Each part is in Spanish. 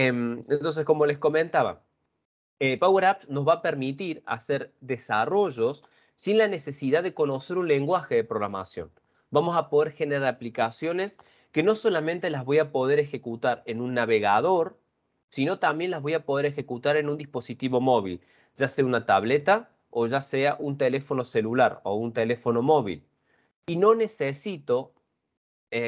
Entonces, como les comentaba, Power Apps nos va a permitir hacer desarrollos sin la necesidad de conocer un lenguaje de programación. Vamos a poder generar aplicaciones que no solamente las voy a poder ejecutar en un navegador, sino también las voy a poder ejecutar en un dispositivo móvil, ya sea una tableta o ya sea un teléfono celular o un teléfono móvil. Y no necesito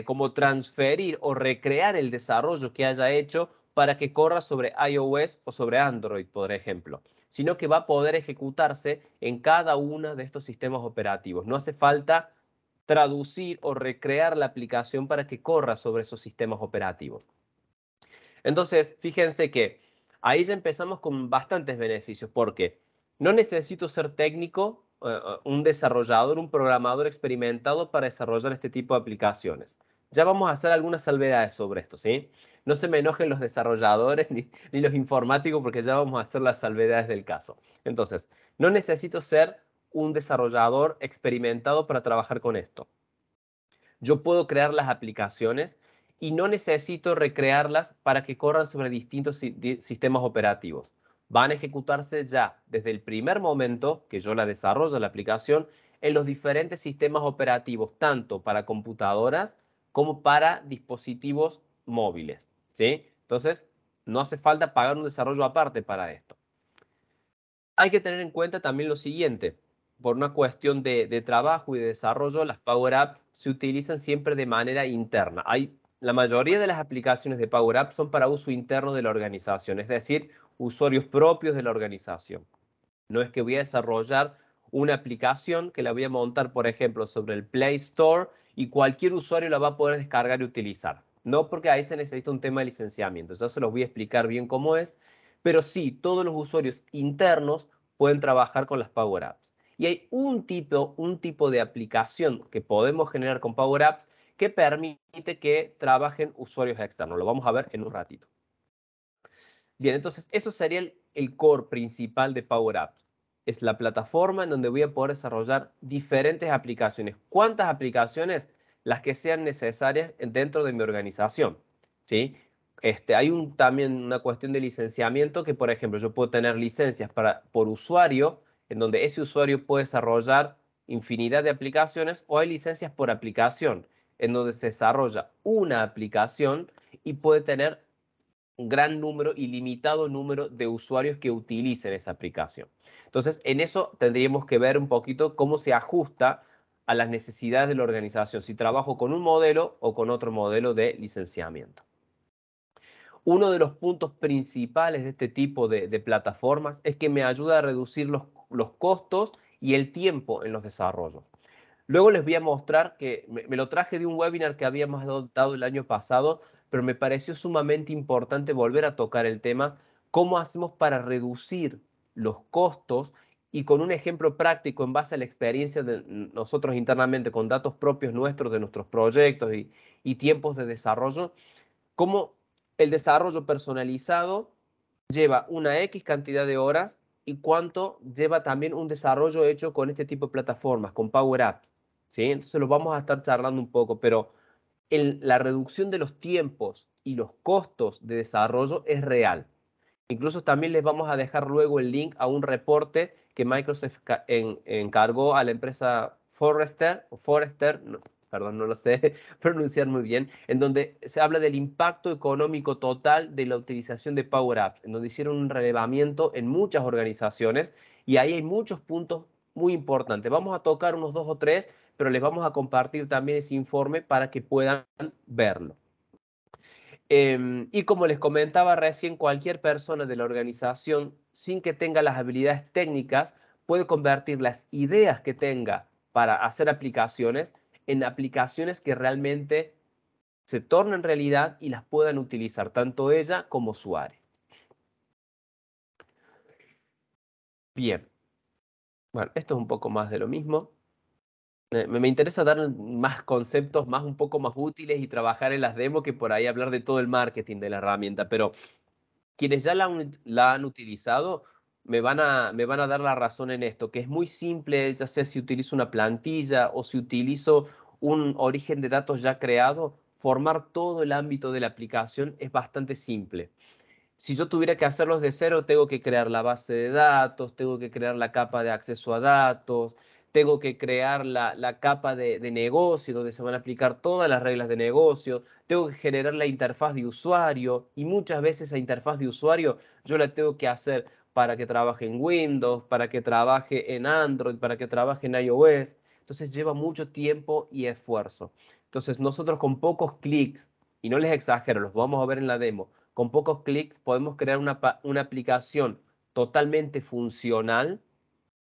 como transferir o recrear el desarrollo que haya hecho para que corra sobre iOS o sobre Android, por ejemplo, sino que va a poder ejecutarse en cada uno de estos sistemas operativos. No hace falta traducir o recrear la aplicación para que corra sobre esos sistemas operativos. Entonces, fíjense que ahí ya empezamos con bastantes beneficios, porque no necesito ser técnico, un desarrollador, un programador experimentado para desarrollar este tipo de aplicaciones. Ya vamos a hacer algunas salvedades sobre esto, ¿sí? No se me enojen los desarrolladores ni los informáticos porque ya vamos a hacer las salvedades del caso. Entonces, no necesito ser un desarrollador experimentado para trabajar con esto. Yo puedo crear las aplicaciones y no necesito recrearlas para que corran sobre distintos sistemas operativos. Van a ejecutarse ya desde el primer momento que yo la desarrollo, la aplicación, en los diferentes sistemas operativos, tanto para computadoras como para dispositivos móviles, ¿sí? Entonces, no hace falta pagar un desarrollo aparte para esto. Hay que tener en cuenta también lo siguiente. Por una cuestión de trabajo y de desarrollo, las Power Apps se utilizan siempre de manera interna. La mayoría de las aplicaciones de Power Apps son para uso interno de la organización, es decir, usuarios propios de la organización. No es que voy a desarrollar una aplicación que la voy a montar, por ejemplo, sobre el Play Store y cualquier usuario la va a poder descargar y utilizar. No, porque ahí se necesita un tema de licenciamiento. Ya se los voy a explicar bien cómo es, pero sí, todos los usuarios internos pueden trabajar con las Power Apps. Y hay un tipo de aplicación que podemos generar con Power Apps que permite que trabajen usuarios externos. Lo vamos a ver en un ratito. Bien, entonces eso sería el core principal de Power Apps. Es la plataforma en donde voy a poder desarrollar diferentes aplicaciones. ¿Cuántas aplicaciones? Las que sean necesarias dentro de mi organización, ¿sí? Hay también una cuestión de licenciamiento que, por ejemplo, yo puedo tener licencias por usuario, en donde ese usuario puede desarrollar infinidad de aplicaciones, o hay licencias por aplicación, en donde se desarrolla una aplicación y puede tener un gran número, ilimitado número de usuarios que utilicen esa aplicación. Entonces, en eso tendríamos que ver un poquito cómo se ajusta a las necesidades de la organización, si trabajo con un modelo o con otro modelo de licenciamiento. Uno de los puntos principales de este tipo de plataformas es que me ayuda a reducir los costos y el tiempo en los desarrollos. Luego les voy a mostrar que me lo traje de un webinar que habíamos dado el año pasado, pero me pareció sumamente importante volver a tocar el tema, cómo hacemos para reducir los costos y con un ejemplo práctico en base a la experiencia de nosotros internamente con datos propios nuestros de nuestros proyectos y tiempos de desarrollo, cómo el desarrollo personalizado lleva una X cantidad de horas y cuánto lleva también un desarrollo hecho con este tipo de plataformas, con Power Apps, ¿sí? Entonces lo vamos a estar charlando un poco, pero la reducción de los tiempos y los costos de desarrollo es real. Incluso también les vamos a dejar luego el link a un reporte que Microsoft encargó a la empresa Forrester, no, perdón, no lo sé pronunciar muy bien, en donde se habla del impacto económico total de la utilización de Power Apps, en donde hicieron un relevamiento en muchas organizaciones y ahí hay muchos puntos muy importantes. Vamos a tocar unos 2 o 3, pero les vamos a compartir también ese informe para que puedan verlo. Y como les comentaba recién, cualquier persona de la organización, sin que tenga las habilidades técnicas, puede convertir las ideas que tenga para hacer aplicaciones en aplicaciones que realmente se tornen realidad y las puedan utilizar tanto ella como su área. Bien, bueno, esto es un poco más de lo mismo. Me interesa dar más conceptos, un poco más útiles y trabajar en las demos que por ahí hablar de todo el marketing de la herramienta, pero quienes ya la han utilizado me van a dar la razón en esto, que es muy simple, ya sea si utilizo una plantilla o si utilizo un origen de datos ya creado, formar todo el ámbito de la aplicación es bastante simple. Si yo tuviera que hacerlos de cero, tengo que crear la base de datos, tengo que crear la capa de acceso a datos, tengo que crear la capa de negocio, donde se van a aplicar todas las reglas de negocio, tengo que generar la interfaz de usuario, y muchas veces esa interfaz de usuario yo la tengo que hacer para que trabaje en Windows, para que trabaje en Android, para que trabaje en iOS. Entonces lleva mucho tiempo y esfuerzo. Entonces nosotros con pocos clics, y no les exagero, los vamos a ver en la demo, con pocos clics podemos crear una aplicación totalmente funcional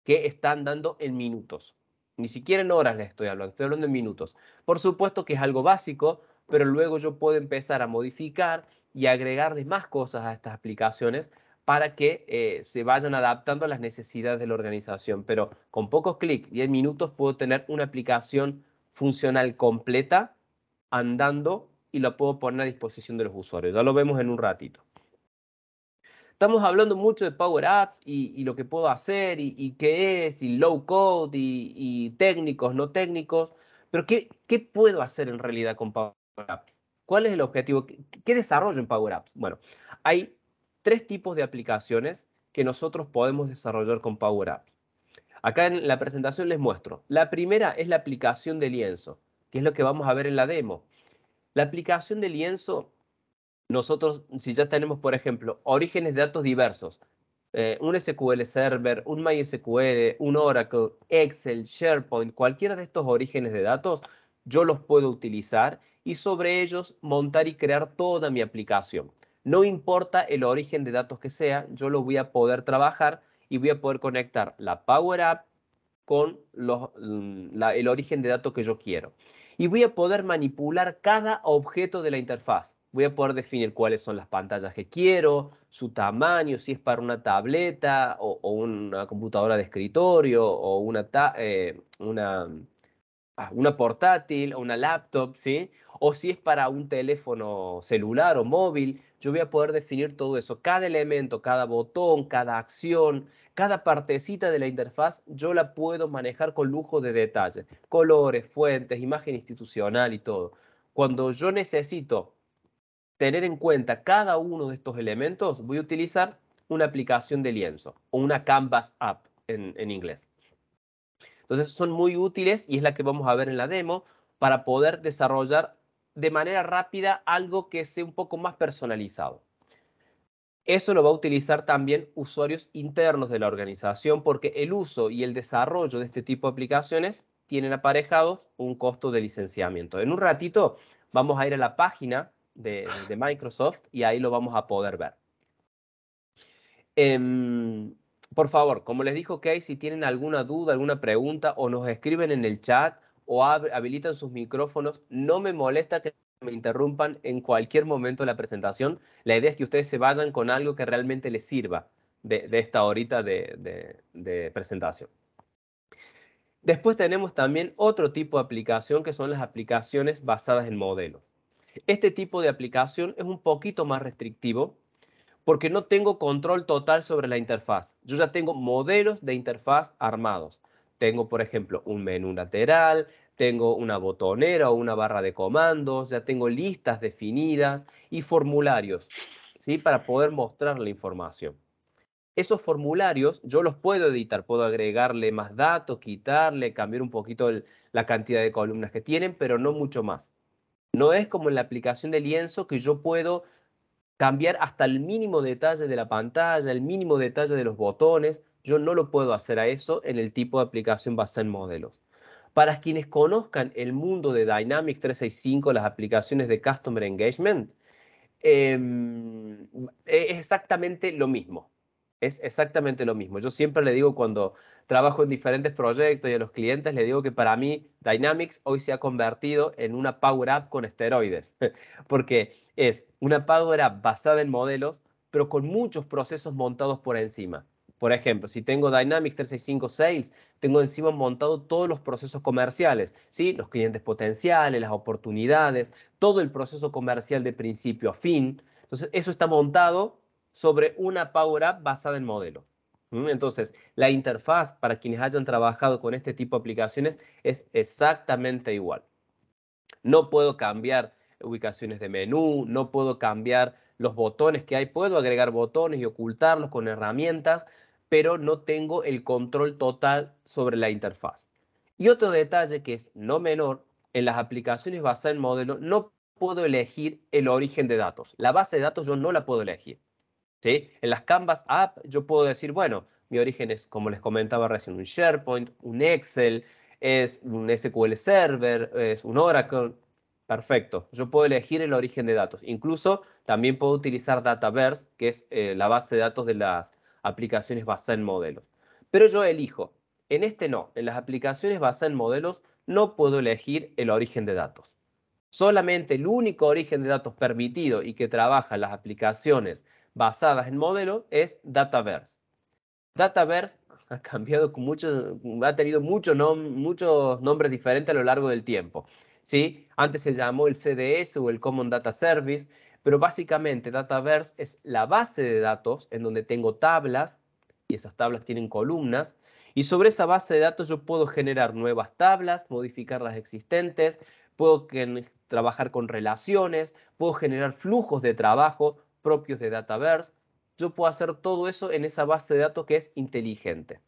que están dando en minutos. Ni siquiera en horas les estoy hablando en minutos. Por supuesto que es algo básico, pero luego yo puedo empezar a modificar y agregarle más cosas a estas aplicaciones para que se vayan adaptando a las necesidades de la organización. Pero con pocos clics y en minutos puedo tener una aplicación funcional completa andando y la puedo poner a disposición de los usuarios. Ya lo vemos en un ratito. Estamos hablando mucho de Power Apps y lo que puedo hacer y qué es, y low code y técnicos, no técnicos, pero ¿qué puedo hacer en realidad con Power Apps? ¿Cuál es el objetivo? ¿Qué desarrollo en Power Apps? Bueno, hay tres tipos de aplicaciones que nosotros podemos desarrollar con Power Apps. Acá en la presentación les muestro. La primera es la aplicación de lienzo, que es lo que vamos a ver en la demo. La aplicación de lienzo, nosotros, si ya tenemos, por ejemplo, orígenes de datos diversos, un SQL Server, un MySQL, un Oracle, Excel, SharePoint, cualquiera de estos orígenes de datos, yo los puedo utilizar y sobre ellos montar y crear toda mi aplicación. No importa el origen de datos que sea, yo lo voy a poder trabajar y voy a poder conectar la Power App con el origen de datos que yo quiero. Y voy a poder manipular cada objeto de la interfaz. Voy a poder definir cuáles son las pantallas que quiero, su tamaño, si es para una tableta o una computadora de escritorio o una portátil o una laptop, ¿sí? O si es para un teléfono celular o móvil, yo voy a poder definir todo eso. Cada elemento, cada botón, cada acción, cada partecita de la interfaz, yo la puedo manejar con lujo de detalle. Colores, fuentes, imagen institucional y todo. Cuando yo necesito tener en cuenta cada uno de estos elementos, voy a utilizar una aplicación de lienzo o una Canvas app en inglés. Entonces son muy útiles y es la que vamos a ver en la demo para poder desarrollar de manera rápida algo que sea un poco más personalizado. Eso lo va a utilizar también usuarios internos de la organización porque el uso y el desarrollo de este tipo de aplicaciones tienen aparejados un costo de licenciamiento. En un ratito vamos a ir a la página de Microsoft y ahí lo vamos a poder ver. Por favor, como les dijo Kay, si tienen alguna duda, alguna pregunta, o nos escriben en el chat o habilitan sus micrófonos, no me molesta que me interrumpan en cualquier momento de la presentación. La idea es que ustedes se vayan con algo que realmente les sirva de esta horita de presentación. Después tenemos también otro tipo de aplicación que son las aplicaciones basadas en modelos. Este tipo de aplicación es un poquito más restrictivo porque no tengo control total sobre la interfaz. Yo ya tengo modelos de interfaz armados. Tengo, por ejemplo, un menú lateral, tengo una botonera o una barra de comandos, ya tengo listas definidas y formularios, ¿sí? Para poder mostrar la información. Esos formularios yo los puedo editar, puedo agregarle más datos, quitarle, cambiar un poquito la cantidad de columnas que tienen, pero no mucho más. No es como en la aplicación de lienzo que yo puedo cambiar hasta el mínimo detalle de la pantalla, el mínimo detalle de los botones. Yo no lo puedo hacer a eso en el tipo de aplicación basada en modelos. Para quienes conozcan el mundo de Dynamics 365, las aplicaciones de Customer Engagement, es exactamente lo mismo. Es exactamente lo mismo. Yo siempre le digo cuando trabajo en diferentes proyectos y a los clientes, le digo que para mí Dynamics hoy se ha convertido en una Power App con esteroides, porque es una Power App basada en modelos, pero con muchos procesos montados por encima. Por ejemplo, si tengo Dynamics 365 Sales, tengo encima montado todos los procesos comerciales, ¿sí? Los clientes potenciales, las oportunidades, todo el proceso comercial de principio a fin. Entonces, eso está montado sobre una Power App basada en modelo. Entonces, la interfaz para quienes hayan trabajado con este tipo de aplicaciones es exactamente igual. No puedo cambiar ubicaciones de menú, no puedo cambiar los botones que hay, puedo agregar botones y ocultarlos con herramientas, pero no tengo el control total sobre la interfaz. Y otro detalle que es no menor, en las aplicaciones basadas en modelo no puedo elegir el origen de datos. La base de datos yo no la puedo elegir, ¿sí? En las Canvas App yo puedo decir, bueno, mi origen es, como les comentaba recién, un SharePoint, un Excel, es un SQL Server, es un Oracle. Perfecto, yo puedo elegir el origen de datos. Incluso también puedo utilizar Dataverse, que es la base de datos de las aplicaciones basadas en modelos. Pero yo elijo. En este no, en las aplicaciones basadas en modelos no puedo elegir el origen de datos. Solamente el único origen de datos permitido y que trabaja en las aplicaciones basadas en modelos es Dataverse. Dataverse ha cambiado con ha tenido muchos nombres diferentes a lo largo del tiempo, ¿sí? Antes se llamó el CDS o el Common Data Service, pero básicamente Dataverse es la base de datos en donde tengo tablas y esas tablas tienen columnas y sobre esa base de datos yo puedo generar nuevas tablas, modificar las existentes, puedo trabajar con relaciones, puedo generar flujos de trabajo propios de Dataverse. Yo puedo hacer todo eso en esa base de datos que es inteligente.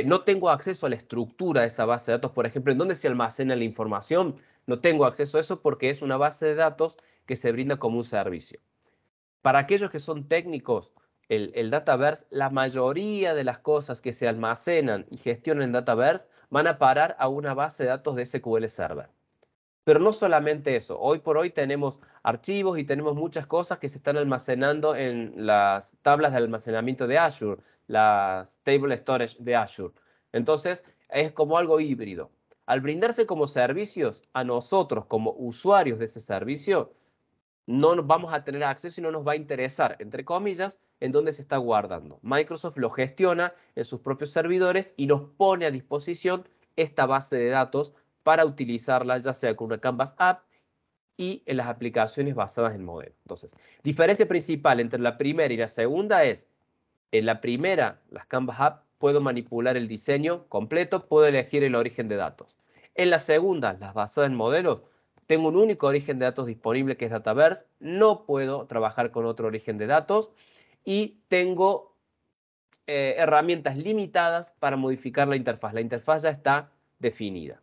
No tengo acceso a la estructura de esa base de datos, por ejemplo, en dónde se almacena la información. No tengo acceso a eso porque es una base de datos que se brinda como un servicio. Para aquellos que son técnicos, el Dataverse, la mayoría de las cosas que se almacenan y gestionan en Dataverse van a parar a una base de datos de SQL Server. Pero no solamente eso, hoy por hoy tenemos archivos y tenemos muchas cosas que se están almacenando en las tablas de almacenamiento de Azure, las table storage de Azure. Entonces, es como algo híbrido. Al brindarse como servicios, a nosotros como usuarios de ese servicio, no nos vamos a tener acceso y no nos va a interesar, entre comillas, en dónde se está guardando. Microsoft lo gestiona en sus propios servidores y nos pone a disposición esta base de datos para utilizarla ya sea con una Canvas App y en las aplicaciones basadas en modelo. Entonces, diferencia principal entre la primera y la segunda es, en la primera, las Canvas App, puedo manipular el diseño completo, puedo elegir el origen de datos. En la segunda, las basadas en modelos, tengo un único origen de datos disponible que es Dataverse, no puedo trabajar con otro origen de datos y tengo herramientas limitadas para modificar la interfaz. La interfaz ya está definida.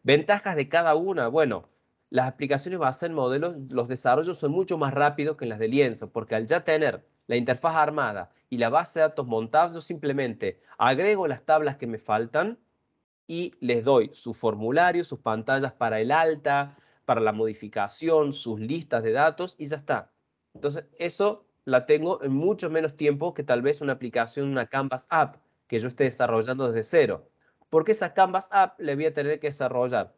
Ventajas de cada una. Bueno, las aplicaciones basadas en modelos, los desarrollos son mucho más rápidos que en las de lienzo, porque al ya tener la interfaz armada y la base de datos montada, yo simplemente agrego las tablas que me faltan y les doy su formulario, sus pantallas para el alta, para la modificación, sus listas de datos y ya está. Entonces, eso la tengo en mucho menos tiempo que tal vez una aplicación, una Canvas App, que yo esté desarrollando desde cero. Porque esa Canvas App le voy a tener que desarrollar.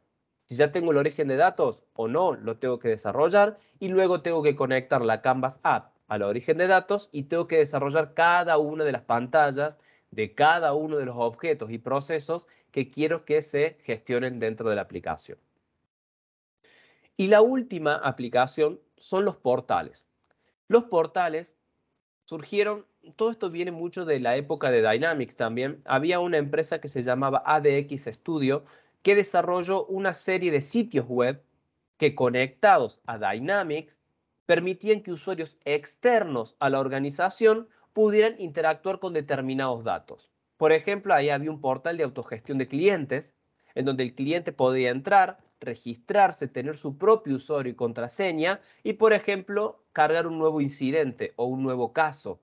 Si ya tengo el origen de datos o no, lo tengo que desarrollar y luego tengo que conectar la Canvas App al origen de datos y tengo que desarrollar cada una de las pantallas de cada uno de los objetos y procesos que quiero que se gestionen dentro de la aplicación. Y la última aplicación son los portales. Los portales surgieron, todo esto viene mucho de la época de Dynamics también. Había una empresa que se llamaba ADX Studio que desarrolló una serie de sitios web que conectados a Dynamics permitían que usuarios externos a la organización pudieran interactuar con determinados datos. Por ejemplo, ahí había un portal de autogestión de clientes en donde el cliente podía entrar, registrarse, tener su propio usuario y contraseña y, por ejemplo, cargar un nuevo incidente o un nuevo caso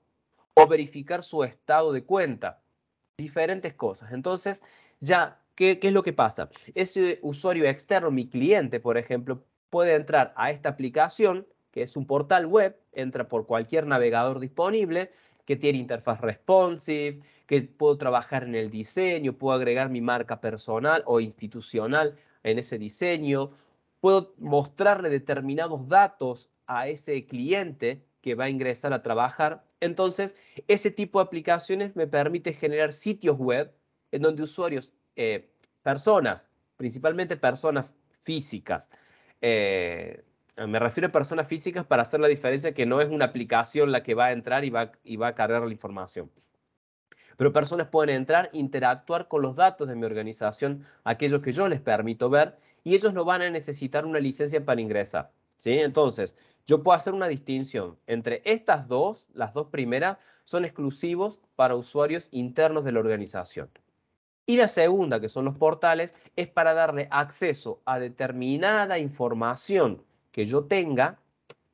o verificar su estado de cuenta. Diferentes cosas. Entonces, ya, ¿qué es lo que pasa? Ese usuario externo, mi cliente, por ejemplo, puede entrar a esta aplicación, que es un portal web, entra por cualquier navegador disponible, que tiene interfaz responsive, que puedo trabajar en el diseño, puedo agregar mi marca personal o institucional en ese diseño, puedo mostrarle determinados datos a ese cliente que va a ingresar a trabajar. Entonces, ese tipo de aplicaciones me permite generar sitios web en donde usuarios, personas, principalmente personas físicas, me refiero a personas físicas para hacer la diferencia que no es una aplicación la que va a entrar y va a cargar la información. Pero personas pueden entrar, interactuar con los datos de mi organización, aquellos que yo les permito ver, y ellos no van a necesitar una licencia para ingresar. ¿sí? Entonces, yo puedo hacer una distinción entre estas dos, las dos primeras, son exclusivos para usuarios internos de la organización. Y la segunda, que son los portales, es para darle acceso a determinada información que yo tenga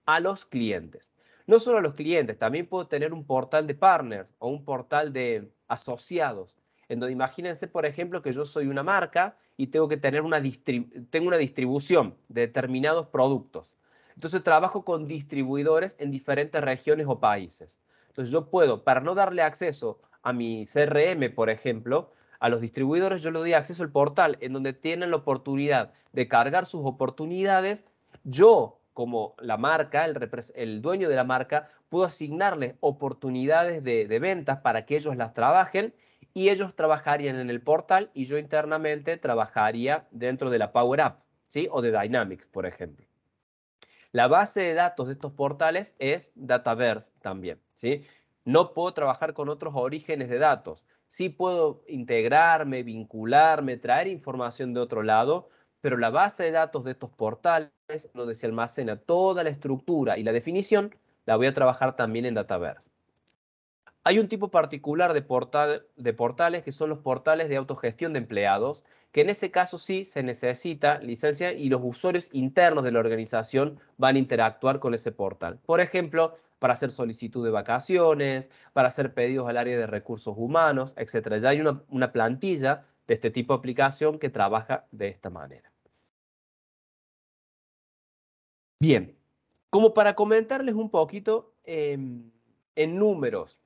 a los clientes. No solo a los clientes, también puedo tener un portal de partners o un portal de asociados. En donde imagínense, por ejemplo, que yo soy una marca y tengo que tener tengo una distribución de determinados productos. Entonces trabajo con distribuidores en diferentes regiones o países. Entonces yo puedo, para no darle acceso a mi CRM, por ejemplo, a los distribuidores, yo le doy acceso al portal en donde tienen la oportunidad de cargar sus oportunidades. Yo, como la marca, el dueño de la marca, puedo asignarles oportunidades de ventas para que ellos las trabajen y ellos trabajarían en el portal y yo internamente trabajaría dentro de la Power App, ¿sí? O de Dynamics, por ejemplo. La base de datos de estos portales es Dataverse también, ¿sí? No puedo trabajar con otros orígenes de datos. Sí puedo integrarme, vincularme, traer información de otro lado, pero la base de datos de estos portales, donde se almacena toda la estructura y la definición, la voy a trabajar también en Dataverse. Hay un tipo particular de portales que son los portales de autogestión de empleados, que en ese caso sí se necesita licencia y los usuarios internos de la organización van a interactuar con ese portal. Por ejemplo, para hacer solicitud de vacaciones, para hacer pedidos al área de recursos humanos, etc. Ya hay una plantilla de este tipo de aplicación que trabaja de esta manera. Bien, como para comentarles un poquito en números,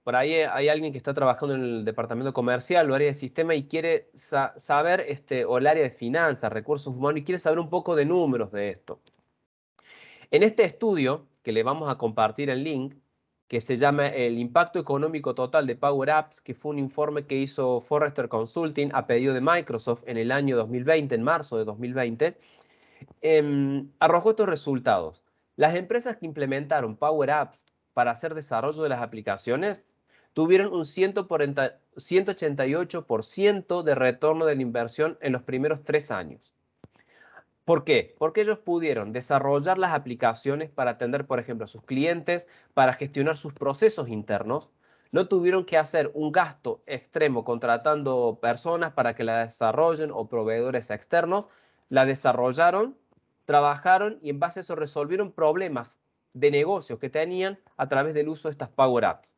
Por ahí hay alguien que está trabajando en el departamento comercial o área de sistema y quiere saber, o el área de finanzas, recursos humanos, y quiere saber un poco de números de esto. En este estudio, que le vamos a compartir el link, que se llama El impacto económico total de Power Apps, que fue un informe que hizo Forrester Consulting a pedido de Microsoft en el año 2020, en marzo de 2020, arrojó estos resultados. Las empresas que implementaron Power Apps para hacer desarrollo de las aplicaciones tuvieron un 188% de retorno de la inversión en los primeros 3 años. ¿Por qué? Porque ellos pudieron desarrollar las aplicaciones para atender, por ejemplo, a sus clientes, para gestionar sus procesos internos. No tuvieron que hacer un gasto extremo contratando personas para que la desarrollen o proveedores externos. La desarrollaron, trabajaron y en base a eso resolvieron problemas de negocios que tenían a través del uso de estas Power Apps.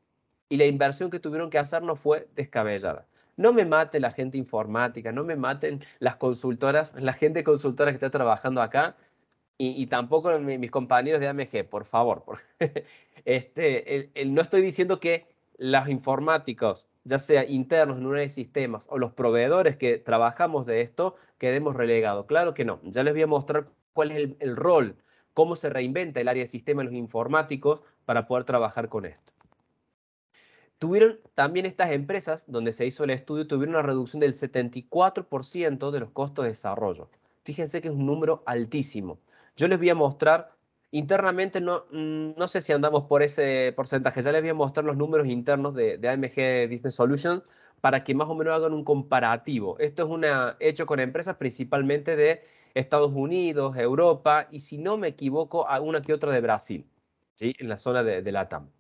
Y la inversión que tuvieron que hacer no fue descabellada. No me mate la gente informática, no me maten las consultoras, la gente consultora que está trabajando acá y tampoco mis compañeros de AMG, por favor. No estoy diciendo que los informáticos, ya sea internos en una de sistemas o los proveedores que trabajamos de esto, quedemos relegados. Claro que no. Ya les voy a mostrar cuál es el rol, cómo se reinventa el área de sistemas de los informáticos para poder trabajar con esto. Tuvieron también estas empresas donde se hizo el estudio, tuvieron una reducción del 74% de los costos de desarrollo. Fíjense que es un número altísimo. Yo les voy a mostrar, internamente no sé si andamos por ese porcentaje, ya les voy a mostrar los números internos de AMG Business Solutions para que más o menos hagan un comparativo. Esto es hecho con empresas principalmente de Estados Unidos, Europa y si no me equivoco, alguna que otra de Brasil, ¿sí? En la zona de LATAM.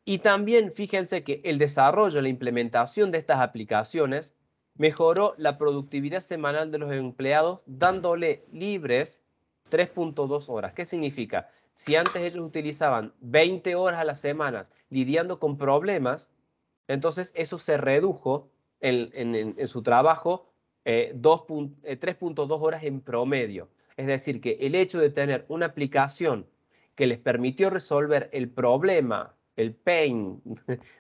Y también fíjense que el desarrollo, la implementación de estas aplicaciones mejoró la productividad semanal de los empleados dándole libres 3.2 horas. ¿Qué significa? Si antes ellos utilizaban 20 horas a la semana lidiando con problemas, entonces eso se redujo en su trabajo 3.2 horas en promedio. Es decir, que el hecho de tener una aplicación que les permitió resolver el problema, el pain,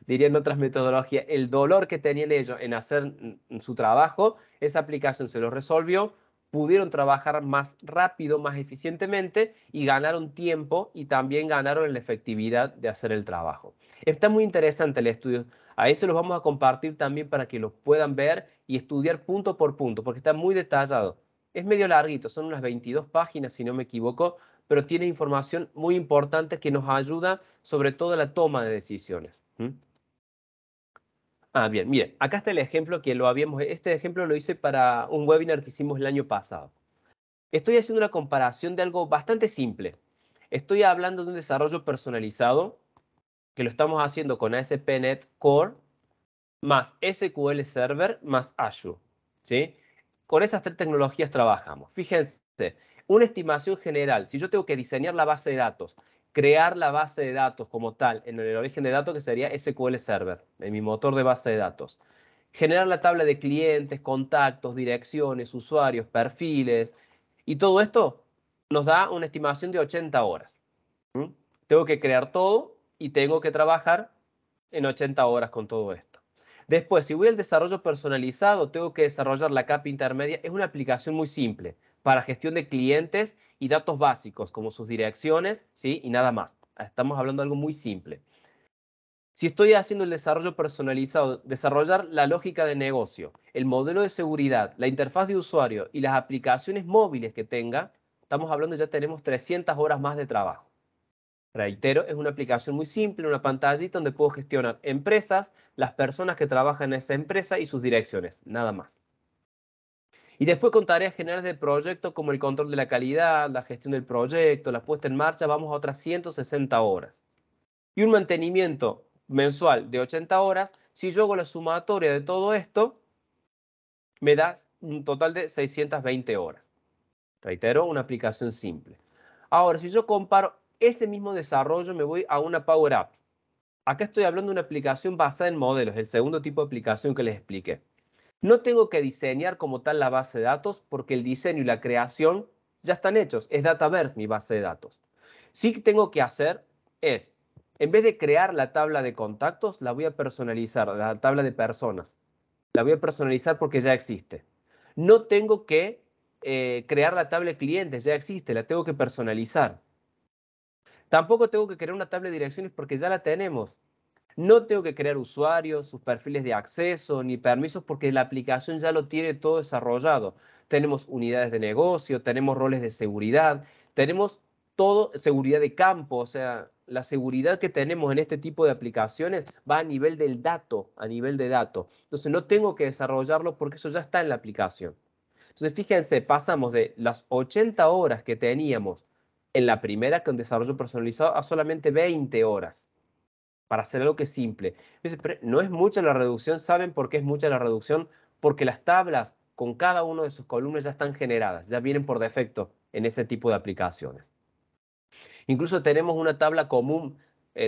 dirían otras metodologías, el dolor que tenían ellos en hacer su trabajo, esa aplicación se lo resolvió, pudieron trabajar más rápido, más eficientemente y ganaron tiempo y también ganaron en la efectividad de hacer el trabajo. Está muy interesante el estudio. Ahí se los vamos a compartir también para que los puedan ver y estudiar punto por punto, porque está muy detallado. Es medio larguito, son unas 22 páginas si no me equivoco, pero tiene información muy importante que nos ayuda sobre todo en la toma de decisiones. Bien, mire, acá está el ejemplo que este ejemplo lo hice para un webinar que hicimos el año pasado. Estoy haciendo una comparación de algo bastante simple. Estoy hablando de un desarrollo personalizado que lo estamos haciendo con ASP.NET Core más SQL Server más Azure, ¿sí? Con esas tres tecnologías trabajamos. Fíjense, una estimación general, si yo tengo que diseñar la base de datos, crear la base de datos como tal en el origen de datos que sería SQL Server, en mi motor de base de datos, generar la tabla de clientes, contactos, direcciones, usuarios, perfiles, y todo esto nos da una estimación de 80 horas. ¿Mm? Tengo que crear todo y tengo que trabajar en 80 horas con todo esto. Después, si voy al desarrollo personalizado, tengo que desarrollar la capa intermedia. Es una aplicación muy simple para gestión de clientes y datos básicos, como sus direcciones, ¿sí? Y nada más. Estamos hablando de algo muy simple. Si estoy haciendo el desarrollo personalizado, desarrollar la lógica de negocio, el modelo de seguridad, la interfaz de usuario y las aplicaciones móviles que tenga, estamos hablando ya tenemos 300 horas más de trabajo. Reitero, es una aplicación muy simple, una pantallita donde puedo gestionar empresas, las personas que trabajan en esa empresa y sus direcciones, nada más. Y después con tareas generales del proyecto como el control de la calidad, la gestión del proyecto, la puesta en marcha, vamos a otras 160 horas. Y un mantenimiento mensual de 80 horas, si yo hago la sumatoria de todo esto, me da un total de 620 horas. Reitero, una aplicación simple. Ahora, si yo comparo ese mismo desarrollo, me voy a una Power App. Acá estoy hablando de una aplicación basada en modelos, el segundo tipo de aplicación que les expliqué. No tengo que diseñar como tal la base de datos porque el diseño y la creación ya están hechos. Es Dataverse mi base de datos. Sí que tengo que hacer es, en vez de crear la tabla de contactos, la voy a personalizar, la tabla de personas. La voy a personalizar porque ya existe. No tengo que crear la tabla de clientes, ya existe, la tengo que personalizar. Tampoco tengo que crear una tabla de direcciones porque ya la tenemos. No tengo que crear usuarios, sus perfiles de acceso, ni permisos porque la aplicación ya lo tiene todo desarrollado. Tenemos unidades de negocio, tenemos roles de seguridad, tenemos todo seguridad de campo, o sea, la seguridad que tenemos en este tipo de aplicaciones va a nivel del dato, a nivel de dato. Entonces no tengo que desarrollarlo porque eso ya está en la aplicación. Entonces fíjense, pasamos de las 80 horas que teníamos en la primera con desarrollo personalizado a solamente 20 horas para hacer algo que es simple. Dice, pero no es mucha la reducción. ¿Saben por qué es mucha la reducción? Porque las tablas con cada uno de sus columnas ya están generadas, ya vienen por defecto en ese tipo de aplicaciones. Incluso tenemos una tabla común,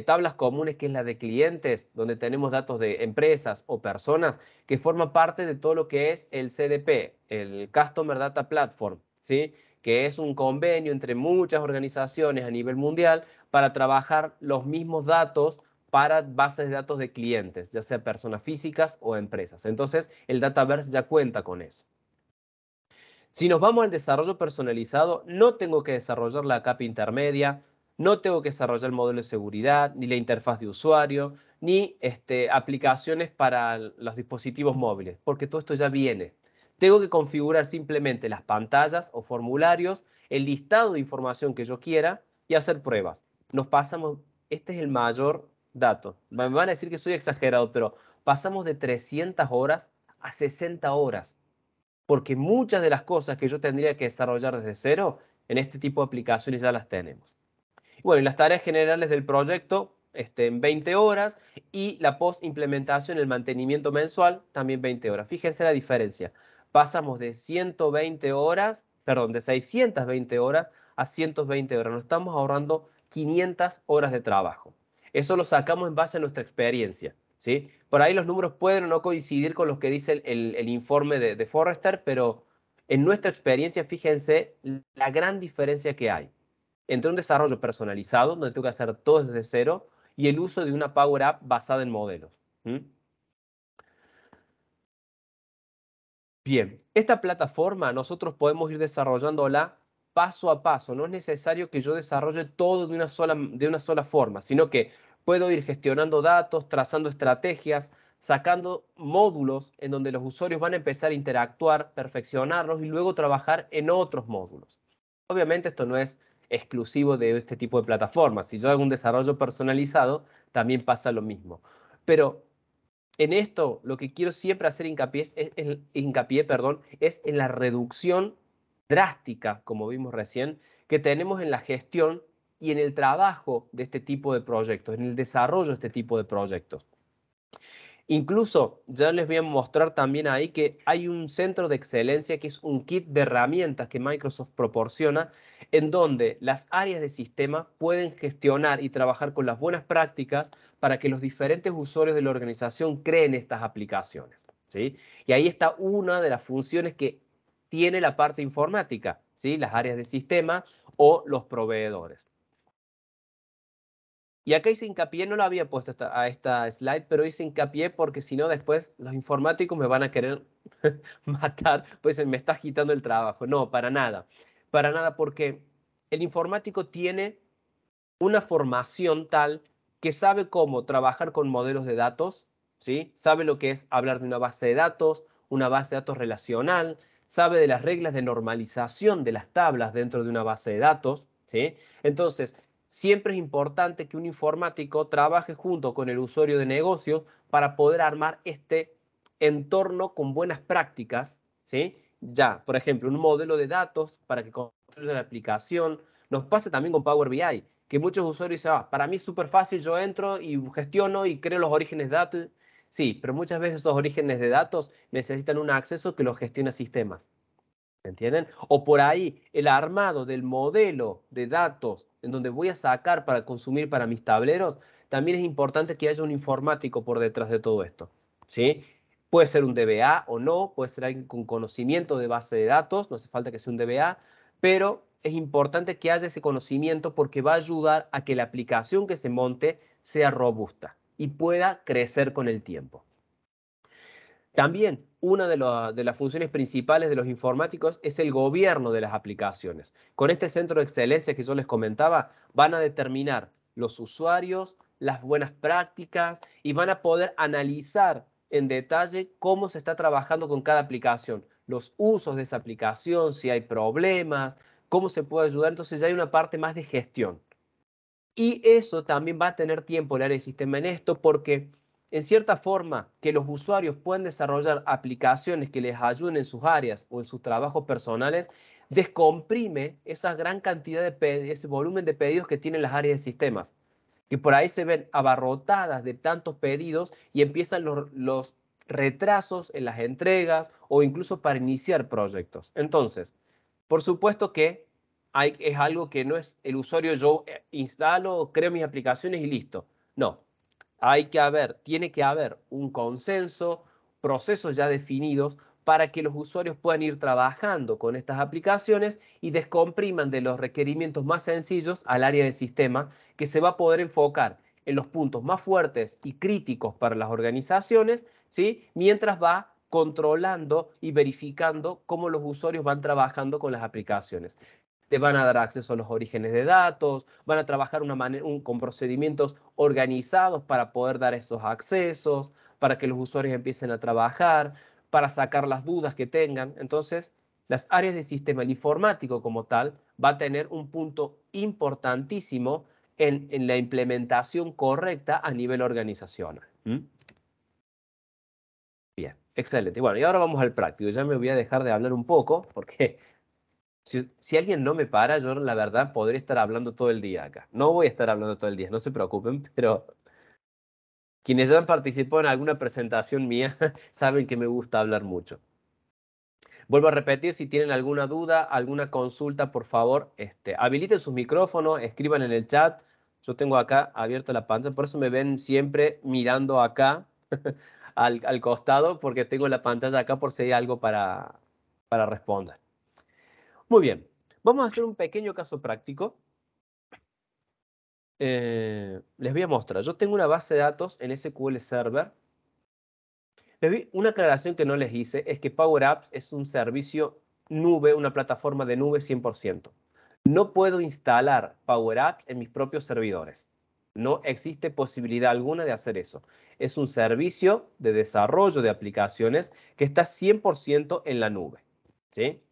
tablas comunes que es la de clientes, donde tenemos datos de empresas o personas que forman parte de todo lo que es el CDP, el Customer Data Platform, ¿sí? Que es un convenio entre muchas organizaciones a nivel mundial para trabajar los mismos datos para bases de datos de clientes, ya sea personas físicas o empresas. Entonces, el Dataverse ya cuenta con eso. Si nos vamos al desarrollo personalizado, no tengo que desarrollar la capa intermedia, no tengo que desarrollar el modelo de seguridad, ni la interfaz de usuario, ni aplicaciones para los dispositivos móviles, porque todo esto ya viene. Tengo que configurar simplemente las pantallas o formularios, el listado de información que yo quiera y hacer pruebas. Nos pasamos, este es el mayor dato. Me van a decir que soy exagerado, pero pasamos de 300 horas a 60 horas porque muchas de las cosas que yo tendría que desarrollar desde cero, en este tipo de aplicaciones ya las tenemos. Bueno, y las tareas generales del proyecto en 20 horas y la post-implementación, el mantenimiento mensual, también 20 horas. Fíjense la diferencia. Pasamos de 120 horas, perdón, de 620 horas a 120 horas. Nos estamos ahorrando 500 horas de trabajo. Eso lo sacamos en base a nuestra experiencia, ¿sí? Por ahí los números pueden o no coincidir con los que dice el informe de Forrester, pero en nuestra experiencia, fíjense la gran diferencia que hay entre un desarrollo personalizado, donde tengo que hacer todo desde cero, y el uso de una Power App basada en modelos. ¿Mm? Bien, esta plataforma nosotros podemos ir desarrollándola paso a paso. No es necesario que yo desarrolle todo de una sola forma, sino que puedo ir gestionando datos, trazando estrategias, sacando módulos en donde los usuarios van a empezar a interactuar, perfeccionarlos y luego trabajar en otros módulos. Obviamente esto no es exclusivo de este tipo de plataformas. Si yo hago un desarrollo personalizado, también pasa lo mismo. Pero en esto lo que quiero siempre hacer hincapié, hincapié, perdón, es en la reducción drástica, como vimos recién, que tenemos en la gestión y en el trabajo de este tipo de proyectos, en el desarrollo de este tipo de proyectos. Incluso ya les voy a mostrar también ahí que hay un centro de excelencia que es un kit de herramientas que Microsoft proporciona en donde las áreas de sistema pueden gestionar y trabajar con las buenas prácticas para que los diferentes usuarios de la organización creen estas aplicaciones, ¿sí? Y ahí está una de las funciones que tiene la parte informática, ¿sí? Las áreas de sistema o los proveedores. Y acá hice hincapié, no lo había puesto a esta slide, pero hice hincapié porque si no después los informáticos me van a querer matar, pues me estás quitando el trabajo. No, para nada porque el informático tiene una formación tal que sabe cómo trabajar con modelos de datos, ¿sí? Sabe lo que es hablar de una base de datos, una base de datos relacional, sabe de las reglas de normalización de las tablas dentro de una base de datos, ¿sí? Entonces, siempre es importante que un informático trabaje junto con el usuario de negocio para poder armar este entorno con buenas prácticas, ¿sí? Ya, por ejemplo, un modelo de datos para que construya la aplicación. Nos pasa también con Power BI, que muchos usuarios dicen, para mí es súper fácil, yo entro y gestiono y creo los orígenes de datos. Sí, pero muchas veces esos orígenes de datos necesitan un acceso que los gestione sistemas. ¿Entienden? O por ahí el armado del modelo de datos en donde voy a sacar para consumir para mis tableros, también es importante que haya un informático por detrás de todo esto, ¿sí? Puede ser un DBA o no, puede ser alguien con conocimiento de base de datos, no hace falta que sea un DBA, pero es importante que haya ese conocimiento porque va a ayudar a que la aplicación que se monte sea robusta y pueda crecer con el tiempo. También una de las funciones principales de los informáticos es el gobierno de las aplicaciones. Con este centro de excelencia que yo les comentaba, van a determinar los usuarios, las buenas prácticas y van a poder analizar en detalle cómo se está trabajando con cada aplicación, los usos de esa aplicación, si hay problemas, cómo se puede ayudar. Entonces ya hay una parte más de gestión. Y eso también va a tener tiempo el área de sistema en esto porque en cierta forma que los usuarios puedan desarrollar aplicaciones que les ayuden en sus áreas o en sus trabajos personales, descomprime esa gran cantidad de ese volumen de pedidos que tienen las áreas de sistemas, que por ahí se ven abarrotadas de tantos pedidos y empiezan los retrasos en las entregas o incluso para iniciar proyectos. Entonces, por supuesto que es algo que no es el usuario, yo instalo, creo mis aplicaciones y listo. No, tiene que haber un consenso, procesos ya definidos para que los usuarios puedan ir trabajando con estas aplicaciones y descompriman de los requerimientos más sencillos al área del sistema que se va a poder enfocar en los puntos más fuertes y críticos para las organizaciones, ¿sí? Mientras va controlando y verificando cómo los usuarios van trabajando con las aplicaciones. Te van a dar acceso a los orígenes de datos, van a trabajar con procedimientos organizados para poder dar esos accesos, para que los usuarios empiecen a trabajar, para sacar las dudas que tengan. Entonces, las áreas de sistema, el informático como tal, va a tener un punto importantísimo en la implementación correcta a nivel organizacional. ¿Mm? Bien, excelente. Bueno, y ahora vamos al práctico. Ya me voy a dejar de hablar un poco porque si alguien no me para, yo la verdad podría estar hablando todo el día acá. No voy a estar hablando todo el día, no se preocupen, pero quienes ya han participado en alguna presentación mía saben que me gusta hablar mucho. Vuelvo a repetir, si tienen alguna duda, alguna consulta, por favor, habiliten sus micrófonos, escriban en el chat. Yo tengo acá abierta la pantalla, por eso me ven siempre mirando acá al costado, porque tengo la pantalla acá por si hay algo para responder. Muy bien, vamos a hacer un pequeño caso práctico. Les voy a mostrar. Yo tengo una base de datos en SQL Server. Una aclaración que no les hice es que Power Apps es un servicio nube, una plataforma de nube 100%. No puedo instalar Power Apps en mis propios servidores. No existe posibilidad alguna de hacer eso. Es un servicio de desarrollo de aplicaciones que está 100% en la nube, ¿sí?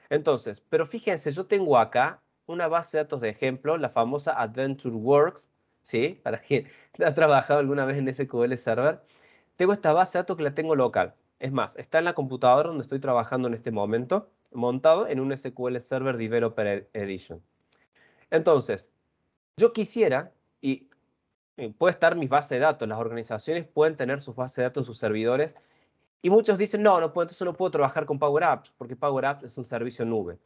Entonces, pero fíjense, yo tengo acá una base de datos de ejemplo, la famosa AdventureWorks, ¿sí? Para quien ha trabajado alguna vez en SQL Server. Tengo esta base de datos que la tengo local. Es más, está en la computadora donde estoy trabajando en este momento. montado en un SQL Server Developer Edition. Entonces, yo quisiera, y puede estar mis bases de datos, las organizaciones pueden tener sus bases de datos en sus servidores, y muchos dicen, no, entonces no puedo trabajar con Power Apps, porque Power Apps es un servicio nube.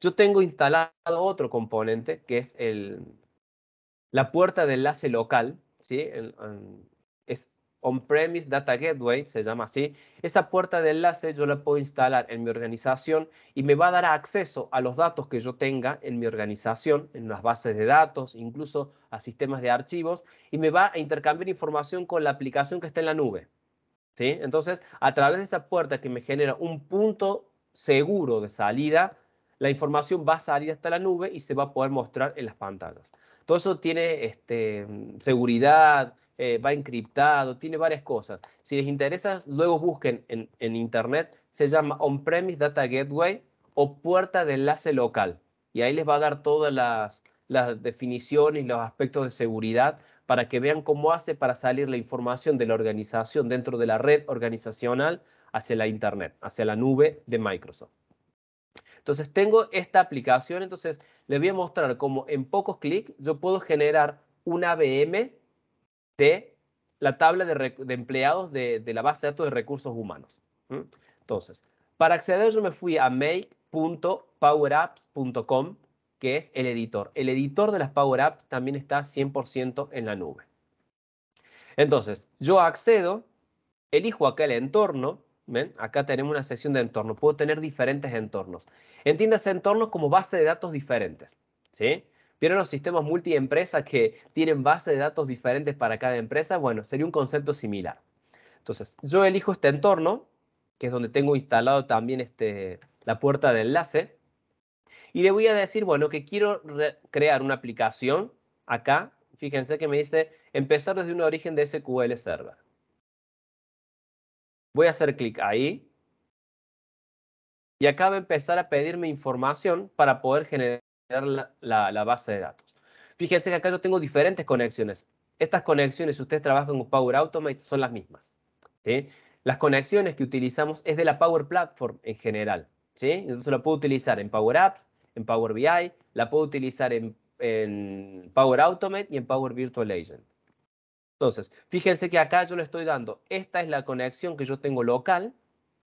Yo tengo instalado otro componente, que es la puerta de enlace local, ¿sí? Es On-Premise Data Gateway, se llama así. Esa puerta de enlace yo la puedo instalar en mi organización y me va a dar acceso a los datos que yo tenga en mi organización, en las bases de datos, incluso a sistemas de archivos, y me va a intercambiar información con la aplicación que está en la nube, ¿sí? Entonces, a través de esa puerta que me genera un punto seguro de salida, la información va a salir hasta la nube y se va a poder mostrar en las pantallas. Todo eso tiene seguridad, va encriptado, tiene varias cosas. Si les interesa, luego busquen en internet, se llama On-Premise Data Gateway o puerta de enlace local. Y ahí les va a dar todas las definiciones y los aspectos de seguridad para que vean cómo hace para salir la información de la organización dentro de la red organizacional hacia la internet, hacia la nube de Microsoft. Entonces tengo esta aplicación, entonces les voy a mostrar cómo en pocos clics yo puedo generar un AVM de la tabla de empleados de la base de datos de recursos humanos. Entonces, para acceder yo me fui a make.powerapps.com, que es el editor. El editor de las Power Apps también está 100% en la nube. Entonces, yo accedo, elijo acá el entorno. ¿Ven? Acá tenemos una sección de entorno. Puedo tener diferentes entornos. Entiéndase entornos como base de datos diferentes, ¿sí? ¿Vieron los sistemas multiempresa que tienen base de datos diferentes para cada empresa? Bueno, sería un concepto similar. Entonces, yo elijo este entorno, que es donde tengo instalado también la puerta de enlace, y le voy a decir, bueno, que quiero crear una aplicación acá. Fíjense que me dice empezar desde un origen de SQL Server. Voy a hacer clic ahí. Y acá va a empezar a pedirme información para poder generar la base de datos. Fíjense que acá yo tengo diferentes conexiones. Estas conexiones, si ustedes trabajan con Power Automate, son las mismas, ¿sí? Las conexiones que utilizamos es de la Power Platform en general, ¿sí? Entonces la puedo utilizar en Power Apps, en Power BI, la puedo utilizar en Power Automate y en Power Virtual Agent. Entonces, fíjense que acá yo le estoy dando, esta es la conexión que yo tengo local,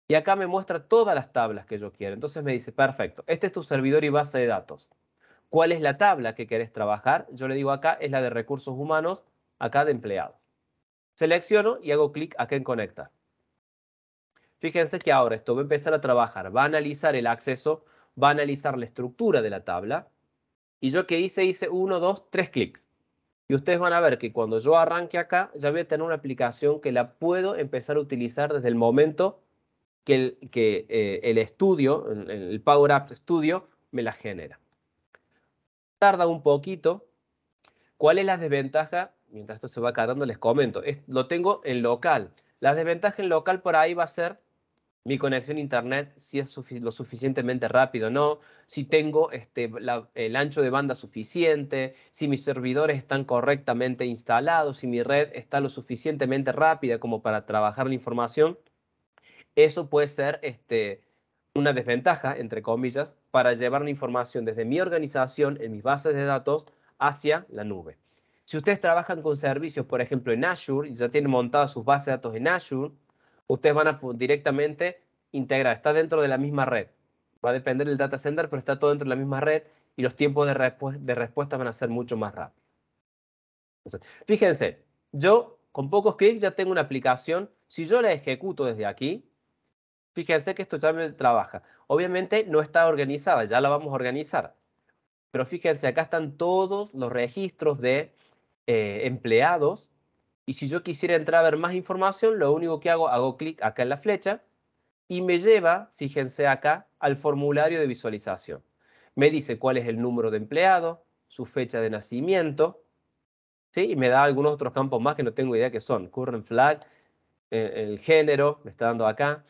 y acá me muestra todas las tablas que yo quiero. Entonces me dice, perfecto, este es tu servidor y base de datos. ¿Cuál es la tabla que querés trabajar? Yo le digo acá, es la de recursos humanos, acá de empleados. Selecciono y hago clic acá en conectar. Fíjense que ahora esto va a empezar a trabajar. Va a analizar el acceso, va a analizar la estructura de la tabla. Y yo que hice 1, 2, 3 clics. Y ustedes van a ver que cuando yo arranque acá, ya voy a tener una aplicación que la puedo empezar a utilizar desde el momento que el estudio, el Power Apps Studio, me la genera. Tarda un poquito. ¿Cuál es la desventaja? Mientras esto se va cargando, les comento. Lo tengo en local. La desventaja en local por ahí va a ser mi conexión a internet, si es lo suficientemente rápido o no, si tengo el ancho de banda suficiente, si mis servidores están correctamente instalados, si mi red está lo suficientemente rápida como para trabajar la información. Eso puede ser una desventaja, entre comillas, para llevar la información desde mi organización, en mis bases de datos, hacia la nube. Si ustedes trabajan con servicios, por ejemplo, en Azure, y ya tienen montadas sus bases de datos en Azure, ustedes van a directamente integrar, está dentro de la misma red. Va a depender del data center, pero está todo dentro de la misma red y los tiempos de respuesta van a ser mucho más rápidos. Entonces, fíjense, yo con pocos clics ya tengo una aplicación. Si yo la ejecuto desde aquí, fíjense que esto ya me trabaja. Obviamente no está organizada, ya la vamos a organizar. Pero fíjense, acá están todos los registros de empleados. Y si yo quisiera entrar a ver más información, lo único que hago clic acá en la flecha y me lleva, fíjense acá, al formulario de visualización. Me dice cuál es el número de empleado, su fecha de nacimiento, ¿sí? Y me da algunos otros campos más que no tengo idea qué son. Current flag, el género, me está dando acá,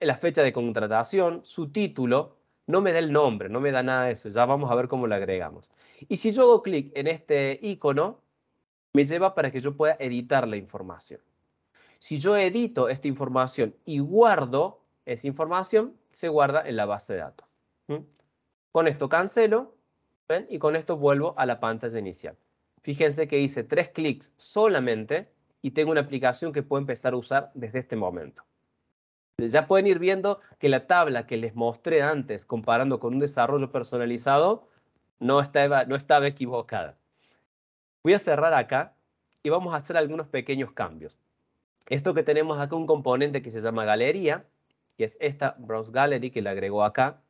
la fecha de contratación, su título, no me da el nombre, no me da nada de eso, ya vamos a ver cómo lo agregamos. Y si yo hago clic en este icono, me lleva para que yo pueda editar la información. Si yo edito esta información y guardo esa información, se guarda en la base de datos. ¿Mm? Con esto cancelo, ¿ven? Y con esto vuelvo a la pantalla inicial. Fíjense que hice 3 clics solamente y tengo una aplicación que puedo empezar a usar desde este momento. Ya pueden ir viendo que la tabla que les mostré antes, comparando con un desarrollo personalizado, no estaba equivocada. Voy a cerrar acá y vamos a hacer algunos pequeños cambios. Esto que tenemos acá, un componente que se llama galería, que es esta Browse Gallery que le agregó acá.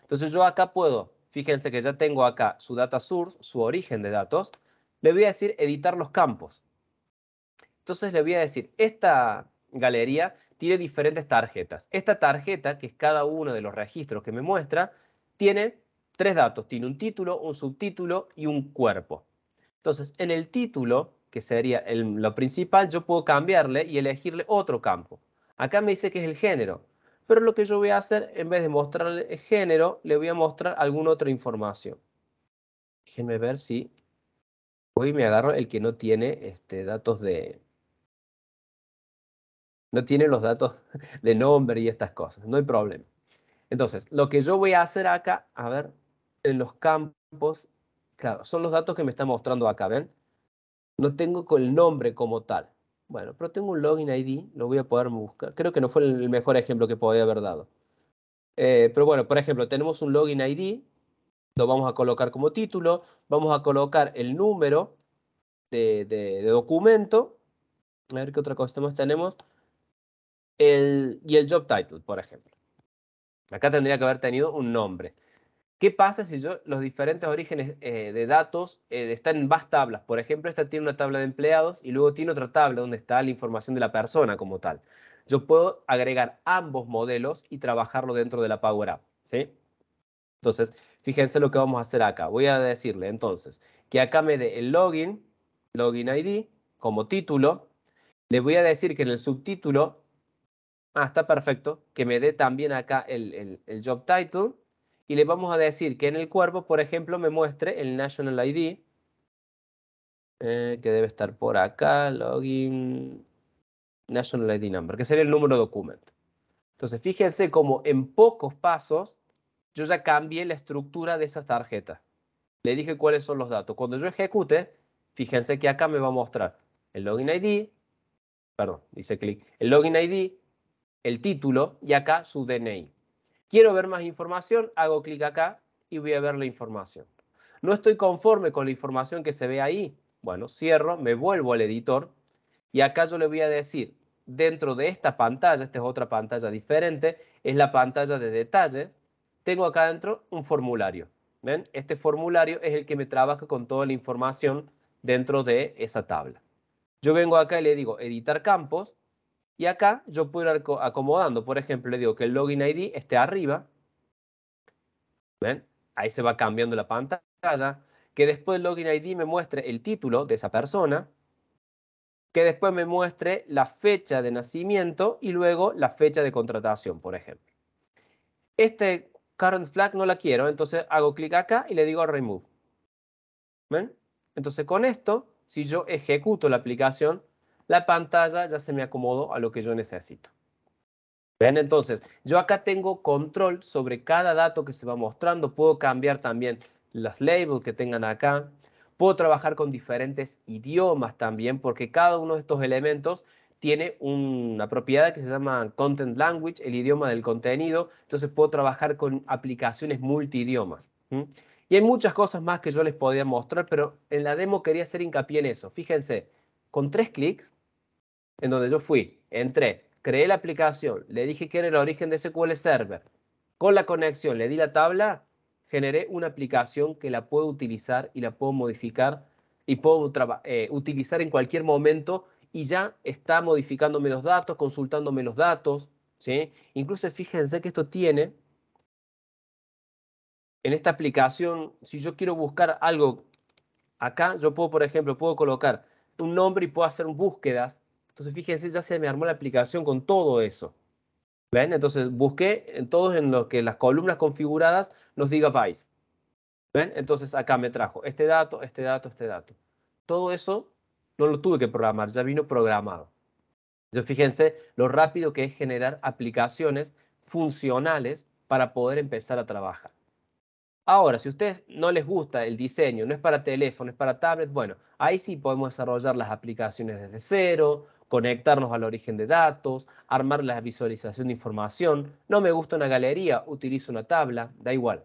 Entonces yo acá puedo, fíjense que ya tengo acá su data source, su origen de datos. Le voy a decir editar los campos. Entonces le voy a decir, esta galería tiene diferentes tarjetas. Esta tarjeta, que es cada uno de los registros que me muestra, tiene 3 datos. Tiene un título, un subtítulo y un cuerpo. Entonces, en el título, que sería lo principal, yo puedo cambiarle y elegirle otro campo. Acá me dice que es el género. Pero lo que yo voy a hacer, en vez de mostrarle el género, le voy a mostrar alguna otra información. Déjenme ver si hoy me agarro el que no tiene datos de... No tiene los datos de nombre y estas cosas. No hay problema. Entonces, lo que yo voy a hacer acá, a ver, en los campos, claro, son los datos que me está mostrando acá, ¿ven? No tengo con el nombre como tal. Bueno, pero tengo un login ID, lo voy a poder buscar. Creo que no fue el mejor ejemplo que podía haber dado. Pero bueno, por ejemplo, tenemos un login ID, lo vamos a colocar como título, vamos a colocar el número de documento, a ver qué otra cosa más tenemos, y el job title, por ejemplo. Acá tendría que haber tenido un nombre. ¿Qué pasa si yo los diferentes orígenes de datos están en más tablas? Por ejemplo, esta tiene una tabla de empleados y luego tiene otra tabla donde está la información de la persona como tal. Yo puedo agregar ambos modelos y trabajarlo dentro de la Power App, ¿sí? Entonces, fíjense lo que vamos a hacer acá. Voy a decirle entonces que acá me dé el login ID como título. Le voy a decir que en el subtítulo, está perfecto, que me dé también acá el job title. Y le vamos a decir que en el cuerpo, por ejemplo, me muestre el National ID, que debe estar por acá, login, National ID Number, que sería el número de documento. Entonces, fíjense cómo en pocos pasos yo ya cambié la estructura de esas tarjetas. Le dije cuáles son los datos. Cuando yo ejecute, fíjense que acá me va a mostrar el login ID, perdón, dice clic, el login ID, el título y acá su DNI. Quiero ver más información, hago clic acá y voy a ver la información. No estoy conforme con la información que se ve ahí. Bueno, cierro, me vuelvo al editor y acá yo le voy a decir, dentro de esta pantalla, esta es otra pantalla diferente, es la pantalla de detalles, tengo acá dentro un formulario. ¿Ven? Este formulario es el que me trabaja con toda la información dentro de esa tabla. Yo vengo acá y le digo editar campos y acá yo puedo ir acomodando. Por ejemplo, le digo que el login ID esté arriba. ¿Ven? Ahí se va cambiando la pantalla. Que después el login ID me muestre el título de esa persona. Que después me muestre la fecha de nacimiento y luego la fecha de contratación, por ejemplo. Este current flag no la quiero, entonces hago clic acá y le digo remove. ¿Ven? Entonces con esto, si yo ejecuto la aplicación, la pantalla ya se me acomodó a lo que yo necesito. ¿Ven? Entonces, yo acá tengo control sobre cada dato que se va mostrando. Puedo cambiar también las labels que tengan acá. Puedo trabajar con diferentes idiomas también, porque cada uno de estos elementos tiene una propiedad que se llama Content Language, el idioma del contenido. Entonces, puedo trabajar con aplicaciones multidiomas. Y hay muchas cosas más que yo les podría mostrar, pero en la demo quería hacer hincapié en eso. Fíjense, con 3 clics, en donde yo fui, entré, creé la aplicación, le dije que era el origen de SQL Server, con la conexión le di la tabla, generé una aplicación que la puedo utilizar y la puedo modificar y puedo utilizar en cualquier momento y ya está modificándome los datos, consultándome los datos, ¿sí? Incluso fíjense que esto tiene, en esta aplicación, si yo quiero buscar algo acá, yo puedo, por ejemplo, puedo colocar un nombre y puedo hacer búsquedas. Entonces, fíjense, ya se me armó la aplicación con todo eso. ¿Ven? Entonces, busqué en todos en lo que las columnas configuradas nos diga Vice. ¿Ven? Entonces, acá me trajo este dato, este dato, este dato. Todo eso no lo tuve que programar, ya vino programado. Entonces, fíjense lo rápido que es generar aplicaciones funcionales para poder empezar a trabajar. Ahora, si a ustedes no les gusta el diseño, no es para teléfono, es para tablet, bueno, ahí sí podemos desarrollar las aplicaciones desde cero, conectarnos al origen de datos, armar la visualización de información. No me gusta una galería, utilizo una tabla, da igual.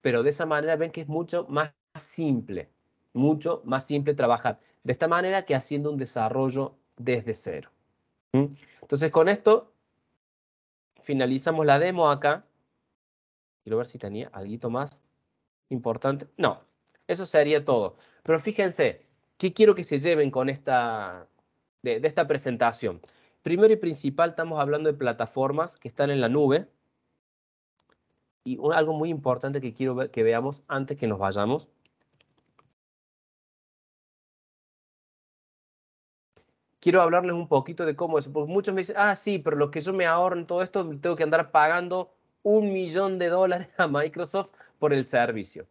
Pero de esa manera ven que es mucho más simple trabajar de esta manera que haciendo un desarrollo desde cero. ¿Mm? Entonces con esto finalizamos la demo acá. Quiero ver si tenía algo más importante. No, eso sería todo. Pero fíjense, ¿qué quiero que se lleven con de esta presentación? Primero y principal, estamos hablando de plataformas que están en la nube. Y algo muy importante que quiero que veamos antes que nos vayamos. Quiero hablarles un poquito de cómo es, porque muchos me dicen, ah, sí, pero lo que yo me ahorro en todo esto, tengo que andar pagando $1 millón a Microsoft por el servicio.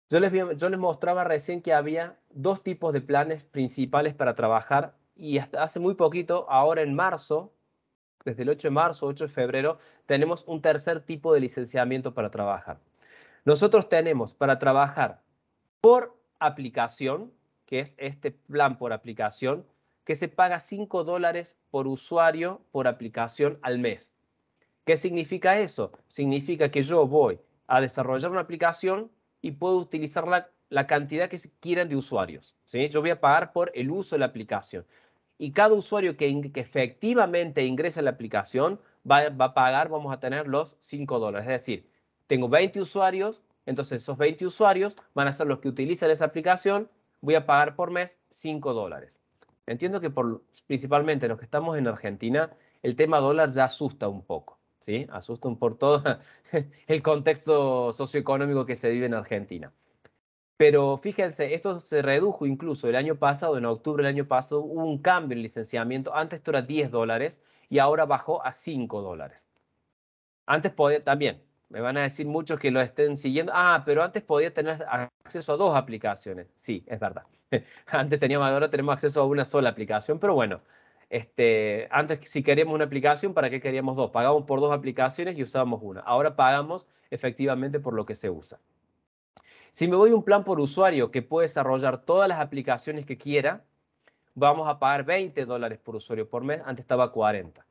Yo les mostraba recién que había dos tipos de planes principales para trabajar y hasta hace muy poquito, ahora en marzo, desde el 8 de marzo, 8 de febrero, tenemos un tercer tipo de licenciamiento para trabajar. Nosotros tenemos para trabajar por aplicación, que es este plan por aplicación, que se paga $5 por usuario por aplicación al mes. ¿Qué significa eso? Significa que yo voy a desarrollar una aplicación y puedo utilizar la cantidad que quieran de usuarios, ¿sí? Yo voy a pagar por el uso de la aplicación. Y cada usuario que efectivamente ingrese a la aplicación va a pagar, vamos a tener los $5. Es decir, tengo 20 usuarios, entonces esos 20 usuarios van a ser los que utilizan esa aplicación, voy a pagar por mes $5. Entiendo que principalmente los que estamos en Argentina, el tema dólar ya asusta un poco. ¿Sí? Asustan por todo el contexto socioeconómico que se vive en Argentina. Pero fíjense, esto se redujo incluso el año pasado, en octubre del año pasado, hubo un cambio en licenciamiento. Antes esto era $10 y ahora bajó a $5. Antes podía, también, me van a decir muchos que lo estén siguiendo, ah, pero antes podía tener acceso a dos aplicaciones. Sí, es verdad. Antes teníamos, ahora tenemos acceso a una sola aplicación, pero bueno, antes si queríamos una aplicación, ¿para qué queríamos dos? Pagábamos por dos aplicaciones y usábamos una. Ahora pagamos efectivamente por lo que se usa. Si me voy a un plan por usuario que puede desarrollar todas las aplicaciones que quiera, vamos a pagar $20 por usuario por mes, antes estaba 40.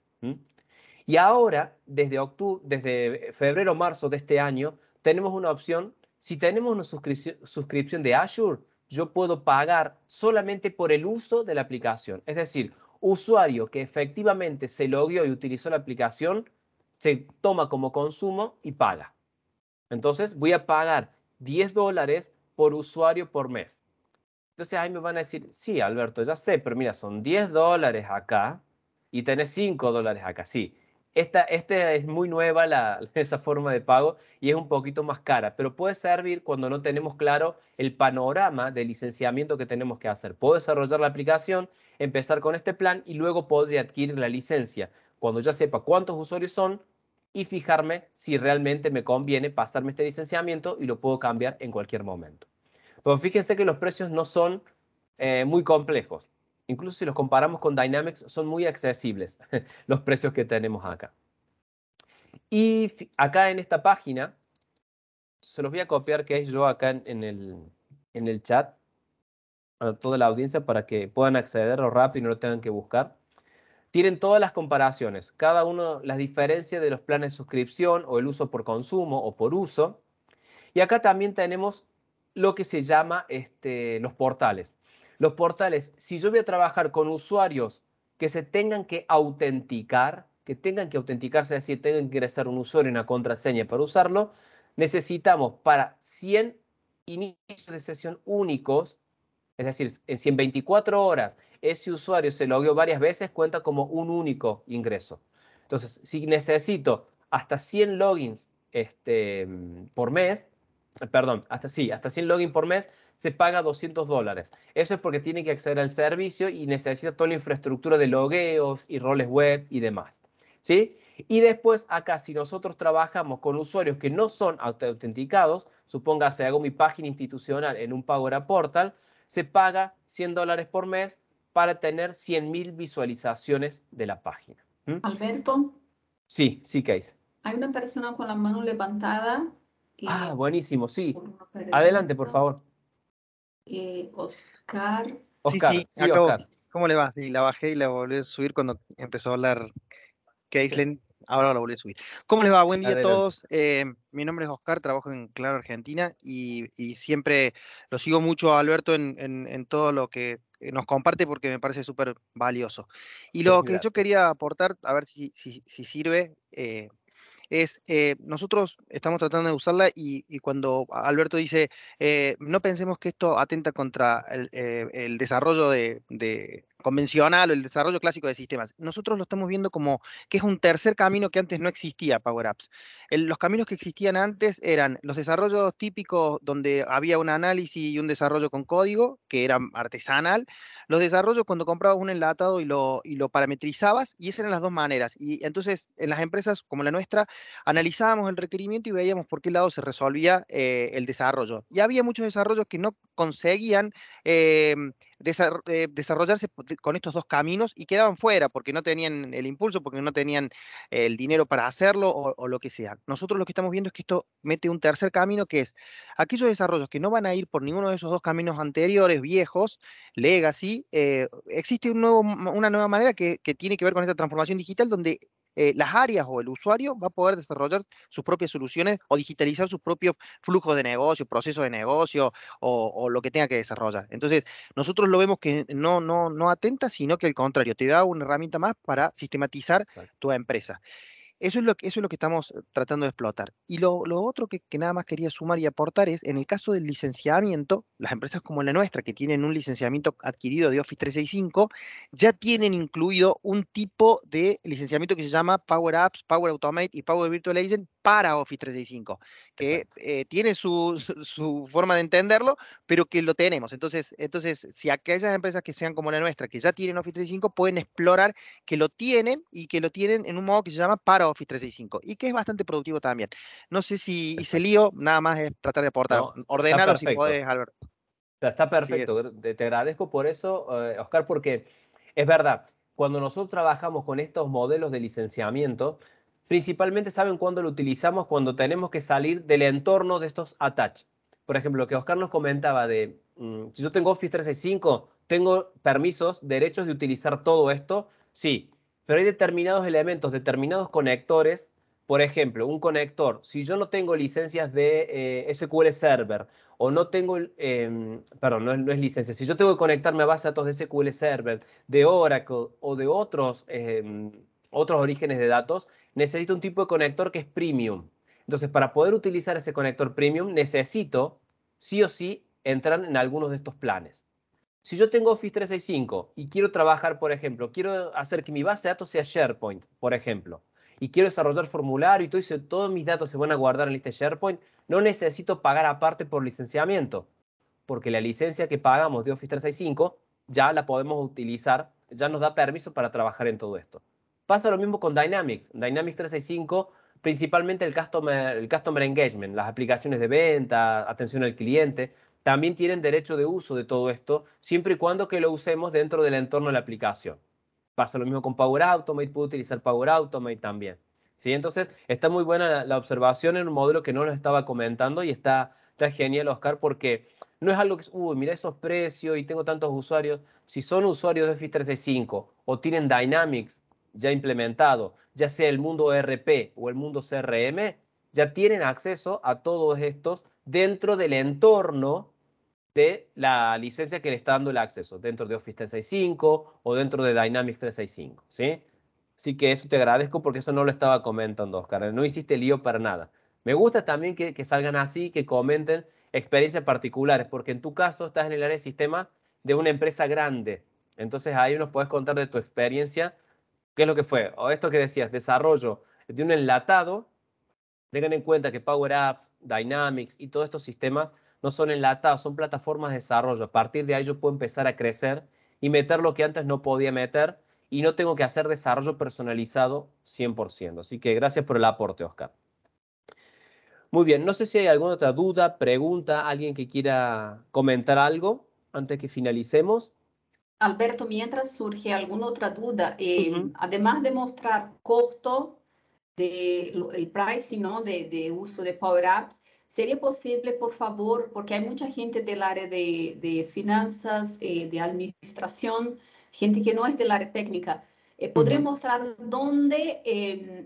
Y ahora, desde febrero o marzo de este año, tenemos una opción. Si tenemos una suscripción de Azure, yo puedo pagar solamente por el uso de la aplicación. Es decir, usuario que efectivamente se logueó y utilizó la aplicación, se toma como consumo y paga. Entonces voy a pagar $10 por usuario por mes. Entonces ahí me van a decir, sí, Alberto, ya sé, pero mira, son $10 acá y tenés $5 acá. Sí, esta es muy nueva esa forma de pago y es un poquito más cara, pero puede servir cuando no tenemos claro el panorama de licenciamiento que tenemos que hacer. Puedo desarrollar la aplicación, empezar con este plan y luego podría adquirir la licencia cuando ya sepa cuántos usuarios son y fijarme si realmente me conviene pasarme este licenciamiento y lo puedo cambiar en cualquier momento. Pero fíjense que los precios no son muy complejos. Incluso si los comparamos con Dynamics, son muy accesibles los precios que tenemos acá. Y acá en esta página, se los voy a copiar que es yo acá en el chat a toda la audiencia para que puedan accederlo rápido y no lo tengan que buscar. Tienen todas las comparaciones, cada uno las diferencias de los planes de suscripción o el uso por consumo o por uso. Y acá también tenemos lo que se llama los portales. Los portales, si yo voy a trabajar con usuarios que se tengan que autenticar, que tengan que autenticarse, es decir, tengan que ingresar un usuario y una contraseña para usarlo, necesitamos para 100 inicios de sesión únicos, es decir, si en 24 horas ese usuario se logueó varias veces, cuenta como un único ingreso. Entonces, si necesito hasta 100 logins por mes, perdón, hasta 100 logins por mes, se paga $200. Eso es porque tiene que acceder al servicio y necesita toda la infraestructura de logueos y roles web y demás. ¿Sí? Y después acá, si nosotros trabajamos con usuarios que no son autenticados, supóngase, hago mi página institucional en un Power Portal, se paga $100 por mes para tener 100.000 visualizaciones de la página. Alberto. Sí, sí, Case. Hay una persona con la mano levantada. Ah, buenísimo, sí. por una Adelante, por pregunta. favor. Oscar. Sí, Oscar, sí, sí, acabo. Oscar. ¿Cómo le va? Sí, la bajé y la volví a subir cuando empezó a hablar Keislen. Ahora la volví a subir. ¿Cómo les va? Buen día a Adelante. todos. Mi nombre es Oscar, trabajo en Claro Argentina y siempre lo sigo mucho a Alberto en todo lo que nos comparte porque me parece súper valioso. Y lo que yo Gracias. quería aportar, a ver si sirve, nosotros estamos tratando de usarla y cuando Alberto dice, no pensemos que esto atenta contra el desarrollo de convencional o el desarrollo clásico de sistemas. Nosotros lo estamos viendo como que es un tercer camino que antes no existía, Power Apps. Los caminos que existían antes eran los desarrollos típicos donde había un análisis y un desarrollo con código, que era artesanal, los desarrollos cuando comprabas un enlatado y lo parametrizabas, y esas eran las dos maneras. Y entonces en las empresas como la nuestra, analizábamos el requerimiento y veíamos por qué lado se resolvía el desarrollo. Y había muchos desarrollos que no conseguían desarrollarse con estos dos caminos y quedaban fuera porque no tenían el impulso, porque no tenían el dinero para hacerlo o lo que sea. Nosotros lo que estamos viendo es que esto mete un tercer camino que es aquellos desarrollos que no van a ir por ninguno de esos dos caminos anteriores, viejos, legacy, existe una nueva manera que tiene que ver con esta transformación digital donde las áreas o el usuario va a poder desarrollar sus propias soluciones o digitalizar sus propios flujos de negocio, procesos de negocio o lo que tenga que desarrollar. Entonces, nosotros lo vemos que no atenta, sino que al contrario, te da una herramienta más para sistematizar Exacto. tu empresa. Eso es lo que estamos tratando de explotar. Y lo otro que nada más quería sumar y aportar es, en el caso del licenciamiento, las empresas como la nuestra, que tienen un licenciamiento adquirido de Office 365, ya tienen incluido un tipo de licenciamiento que se llama Power Apps, Power Automate y Power Virtual Agent para Office 365, que Exacto. tiene su forma de entenderlo, pero que lo tenemos. Entonces, si aquellas empresas que sean como la nuestra, que ya tienen Office 365, pueden explorar que lo tienen y que lo tienen en un modo que se llama para Office 365 y que es bastante productivo también. No sé si hice Exacto. lío, nada más es tratar de aportar. No, está Ordenalo si perfecto. podés, Albert. Está Sí, perfecto. Te agradezco por eso, Oscar, porque es verdad, cuando nosotros trabajamos con estos modelos de licenciamiento, principalmente saben cuándo lo utilizamos, cuando tenemos que salir del entorno de estos attach. Por ejemplo, lo que Oscar nos comentaba de, si yo tengo Office 365, tengo permisos, derechos de utilizar todo esto, sí, pero hay determinados elementos, determinados conectores. Por ejemplo, un conector, si yo no tengo licencias de SQL Server, o no tengo, perdón, no es licencia. Si yo tengo que conectarme a base de datos de SQL Server, de Oracle o de otros orígenes de datos, necesito un tipo de conector que es premium. Entonces, para poder utilizar ese conector premium, necesito sí o sí entrar en algunos de estos planes. Si yo tengo Office 365 y quiero trabajar, por ejemplo, quiero hacer que mi base de datos sea SharePoint, por ejemplo, y quiero desarrollar formulario y todos mis datos se van a guardar en lista SharePoint, no necesito pagar aparte por licenciamiento, porque la licencia que pagamos de Office 365 ya la podemos utilizar, ya nos da permiso para trabajar en todo esto. Pasa lo mismo con Dynamics. Dynamics 365, principalmente el customer engagement, las aplicaciones de venta, atención al cliente, también tienen derecho de uso de todo esto, siempre y cuando que lo usemos dentro del entorno de la aplicación. Pasa lo mismo con Power Automate, puedo utilizar Power Automate también. ¿Sí? Entonces, está muy buena la observación en un modelo que no lo estaba comentando y está genial, Oscar, porque no es algo que es, uy, mira esos precios y tengo tantos usuarios. Si son usuarios de Office 365 o tienen Dynamics ya implementado, ya sea el mundo ERP o el mundo CRM, ya tienen acceso a todos estos dentro del entorno de la licencia que le está dando el acceso, dentro de Office 365 o dentro de Dynamics 365, ¿sí? Así que eso te agradezco porque eso no lo estaba comentando, Oscar. No hiciste lío para nada. Me gusta también que salgan así, que comenten experiencias particulares, porque en tu caso estás en el área de sistema de una empresa grande. Entonces ahí nos puedes contar de tu experiencia, qué es lo que fue. O esto que decías, desarrollo de un enlatado. Tengan en cuenta que Power Apps, Dynamics y todos estos sistemas no son enlatados, son plataformas de desarrollo. A partir de ahí yo puedo empezar a crecer y meter lo que antes no podía meter y no tengo que hacer desarrollo personalizado 100%. Así que gracias por el aporte, Oscar. Muy bien, no sé si hay alguna otra duda, pregunta, alguien que quiera comentar algo antes que finalicemos. Alberto, mientras surge alguna otra duda, Ujú. además de mostrar costo el pricing, ¿no? de uso de Power Apps, ¿Sería posible, por favor, porque hay mucha gente del área de finanzas, de administración, gente que no es del área técnica, ¿podría mostrar dónde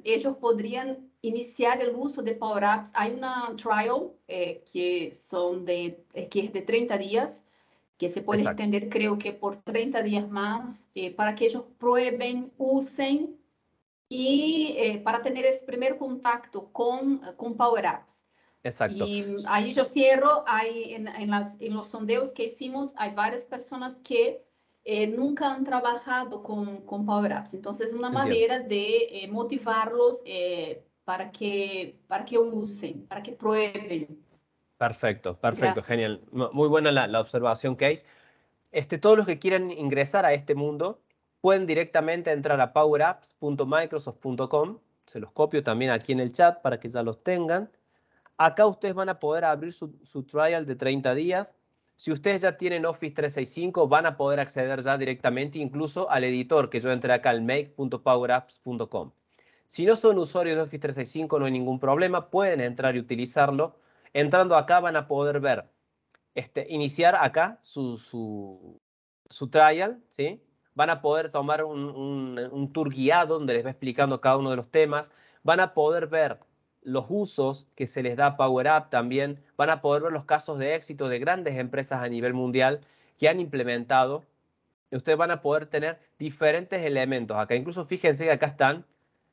ellos podrían iniciar el uso de Power Apps? Hay una trial que es de 30 días, que se puede Exacto, extender, creo que por 30 días más, para que ellos prueben, usen y para tener ese primer contacto con Power Apps. exacto. Y ahí yo cierro, en los sondeos que hicimos, hay varias personas que nunca han trabajado con Power Apps. Entonces, una Entiendo. manera de motivarlos para que usen, para que prueben. Perfecto, perfecto, Gracias. genial. Muy buena la observación, Case. Todos los que quieran ingresar a este mundo pueden directamente entrar a powerapps.microsoft.com. Se los copio también aquí en el chat para que ya los tengan. Acá ustedes van a poder abrir su trial de 30 días. Si ustedes ya tienen Office 365, van a poder acceder ya directamente incluso al editor que yo entré acá, al make.powerapps.com. Si no son usuarios de Office 365, no hay ningún problema, pueden entrar y utilizarlo. Entrando acá van a poder ver, iniciar acá su trial, ¿sí? Van a poder tomar un tour guiado donde les va explicando cada uno de los temas. Van a poder ver los usos que se les da a Power Up también. Van a poder ver los casos de éxito de grandes empresas a nivel mundial que han implementado. Y ustedes van a poder tener diferentes elementos acá. Incluso fíjense que acá están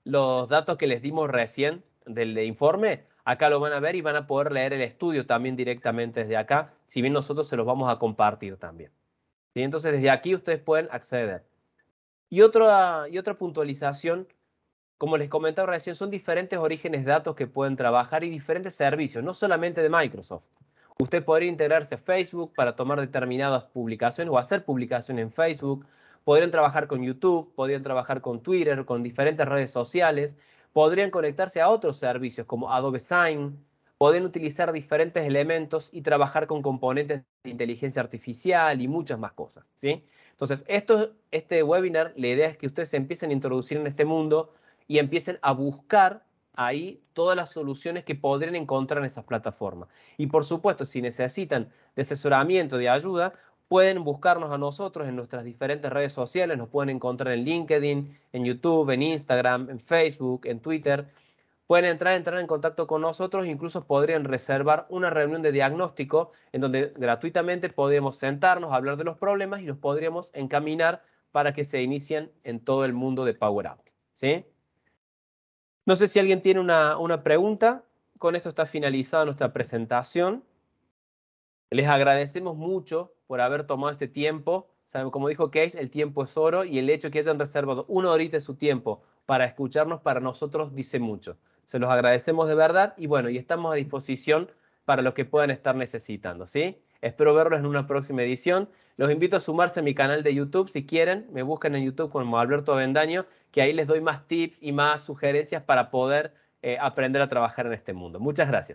los datos que les dimos recién del informe. Acá lo van a ver y van a poder leer el estudio también directamente desde acá, si bien nosotros se los vamos a compartir también. ¿Sí? Entonces desde aquí ustedes pueden acceder. Y otra puntualización, como les comentaba recién, son diferentes orígenes de datos que pueden trabajar y diferentes servicios, no solamente de Microsoft. Usted podría integrarse a Facebook para tomar determinadas publicaciones o hacer publicaciones en Facebook. Podrían trabajar con YouTube, podrían trabajar con Twitter, con diferentes redes sociales. Podrían conectarse a otros servicios como Adobe Sign. Podrían utilizar diferentes elementos y trabajar con componentes de inteligencia artificial y muchas más cosas, ¿sí? Entonces, este webinar, la idea es que ustedes se empiecen a introducir en este mundo y empiecen a buscar ahí todas las soluciones que podrían encontrar en esas plataformas. Y por supuesto, si necesitan de asesoramiento, de ayuda, pueden buscarnos a nosotros en nuestras diferentes redes sociales. Nos pueden encontrar en LinkedIn, en YouTube, en Instagram, en Facebook, en Twitter. Pueden entrar en contacto con nosotros, incluso podrían reservar una reunión de diagnóstico en donde gratuitamente podríamos sentarnos, hablar de los problemas y los podríamos encaminar para que se inicien en todo el mundo de Power Up, ¿sí? No sé si alguien tiene una pregunta. Con esto está finalizada nuestra presentación. Les agradecemos mucho por haber tomado este tiempo. Saben, como dijo Case, el tiempo es oro y el hecho de que hayan reservado una horita de su tiempo para escucharnos para nosotros dice mucho. Se los agradecemos de verdad y bueno, y estamos a disposición para lo que puedan estar necesitando, ¿sí? Espero verlos en una próxima edición. Los invito a sumarse a mi canal de YouTube si quieren. Me buscan en YouTube como Alberto Avendaño, que ahí les doy más tips y más sugerencias para poder aprender a trabajar en este mundo. Muchas gracias.